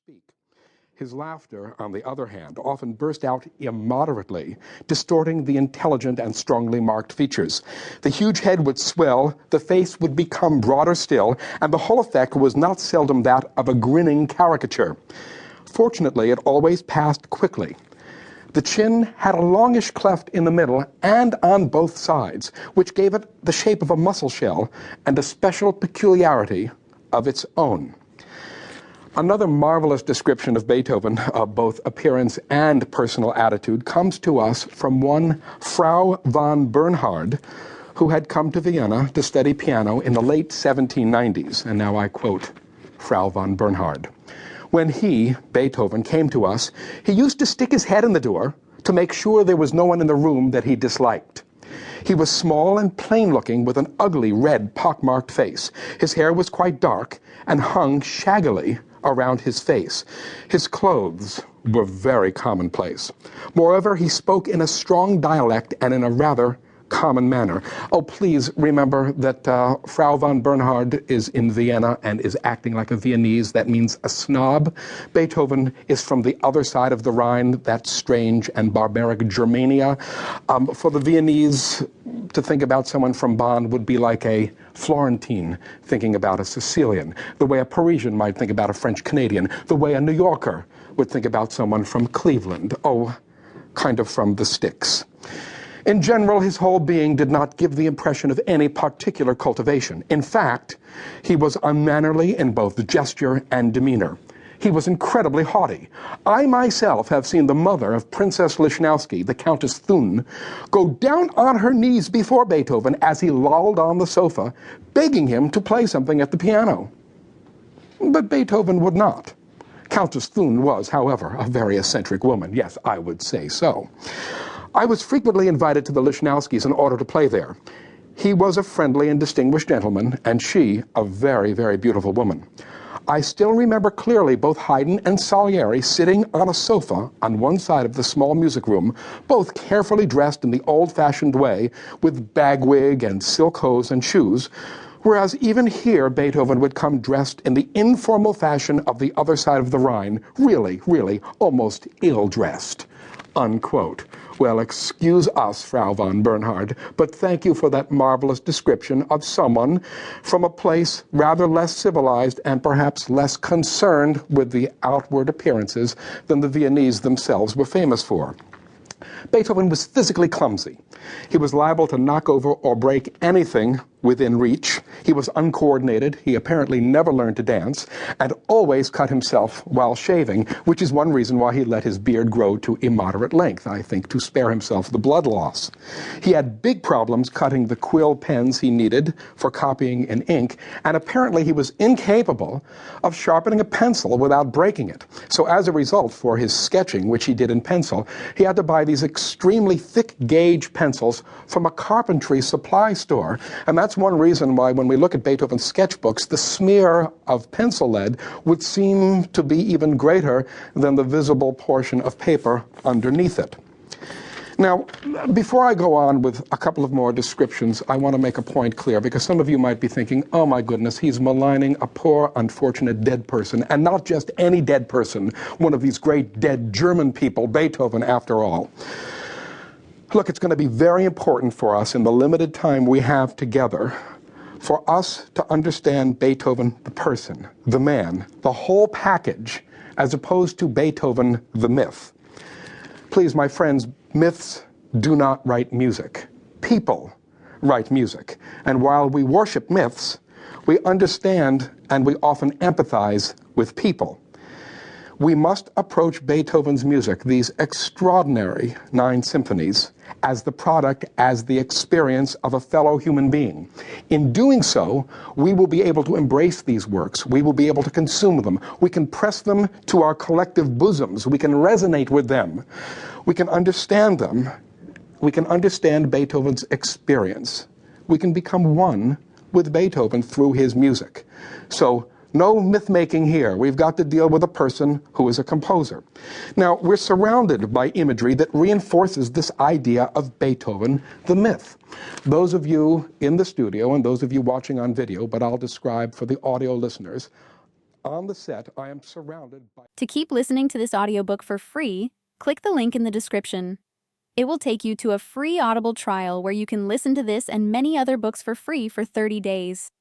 speak. His laughter, on the other hand, often burst out immoderately, distorting the intelligent and strongly marked features. The huge head would swell, the face would become broader still, and the whole effect was not seldom that of a grinning caricature. Fortunately, it always passed quickly. The chin had a longish cleft in the middle and on both sides, which gave it the shape of a mussel shell and a special peculiarity of its own. Another marvelous description of Beethoven, of both appearance and personal attitude, comes to us from one Frau von Bernhard, who had come to Vienna to study piano in the late 1790s. And now I quote Frau von Bernhard. When he, Beethoven, came to us, he used to stick his head in the door to make sure there was no one in the room that he disliked. He was small and plain-looking with an ugly, red, pock-marked face. His hair was quite dark and hung shaggily around his face. His clothes were very commonplace. Moreover, he spoke in a strong dialect and in a rather common manner. Oh, please remember that Frau von Bernhard is in Vienna and is acting like a Viennese. That means a snob. Beethoven is from the other side of the Rhine, that strange and barbaric Germania. For the Viennese, to think about someone from Bonn would be like a Florentine thinking about a Sicilian, the way a Parisian might think about a French Canadian, the way a New Yorker would think about someone from Cleveland. Oh, kind of from the sticks. In general, his whole being did not give the impression of any particular cultivation. In fact, he was unmannerly in both gesture and demeanor. He was incredibly haughty. I myself have seen the mother of Princess Lichnowsky, the Countess Thun, go down on her knees before Beethoven as he lolled on the sofa, begging him to play something at the piano. But Beethoven would not. Countess Thun was, however, a very eccentric woman. Yes, I would say so. I was frequently invited to the Lichnowskys in order to play there. He was a friendly and distinguished gentleman, and she a very, very beautiful woman. I still remember clearly both Haydn and Salieri sitting on a sofa on one side of the small music room, both carefully dressed in the old-fashioned way, with bagwig and silk hose and shoes, whereas even here Beethoven would come dressed in the informal fashion of the other side of the Rhine, really, really almost ill-dressed. Unquote. Well, excuse us, Frau von Bernhard, but thank you for that marvelous description of someone from a place rather less civilized and perhaps less concerned with the outward appearances than the Viennese themselves were famous for. Beethoven was physically clumsy. He was liable to knock over or break anything within reach. He was uncoordinated. He apparently never learned to dance and always cut himself while shaving, which is one reason why he let his beard grow to immoderate length, I think, to spare himself the blood loss. He had big problems cutting the quill pens he needed for copying in ink, and apparently he was incapable of sharpening a pencil without breaking it. So as a result, for his sketching, which he did in pencil, he had to buy these extremely thick gauge pencils from a carpentry supply store, and that's one reason why when we look at Beethoven's sketchbooks, the smear of pencil lead would seem to be even greater than the visible portion of paper underneath it. Now, before I go on with a couple of more descriptions, I want to make a point clear, because some of you might be thinking, oh my goodness, he's maligning a poor, unfortunate dead person, and not just any dead person, one of these great dead German people, Beethoven, after all. Look, it's going to be very important for us in the limited time we have together for us to understand Beethoven, the person, the man, the whole package, as opposed to Beethoven, the myth. Please, my friends, myths do not write music. People write music. And while we worship myths, we understand and we often empathize with people. We must approach Beethoven's music, these extraordinary 9 symphonies, as the product, as the experience of a fellow human being. In doing so, we will be able to embrace these works. We will be able to consume them. We can press them to our collective bosoms. We can resonate with them. We can understand them. We can understand Beethoven's experience. We can become one with Beethoven through his music. So, no myth-making here. We've got to deal with a person who is a composer. Now, we're surrounded by imagery that reinforces this idea of Beethoven, the myth. Those of you in the studio and those of you watching on video, but I'll describe for the audio listeners, On the set, I am surrounded by... To keep listening to this audiobook for free, click the link in the description. It will take you to a free Audible trial where you can listen to this and many other books for free for 30 days.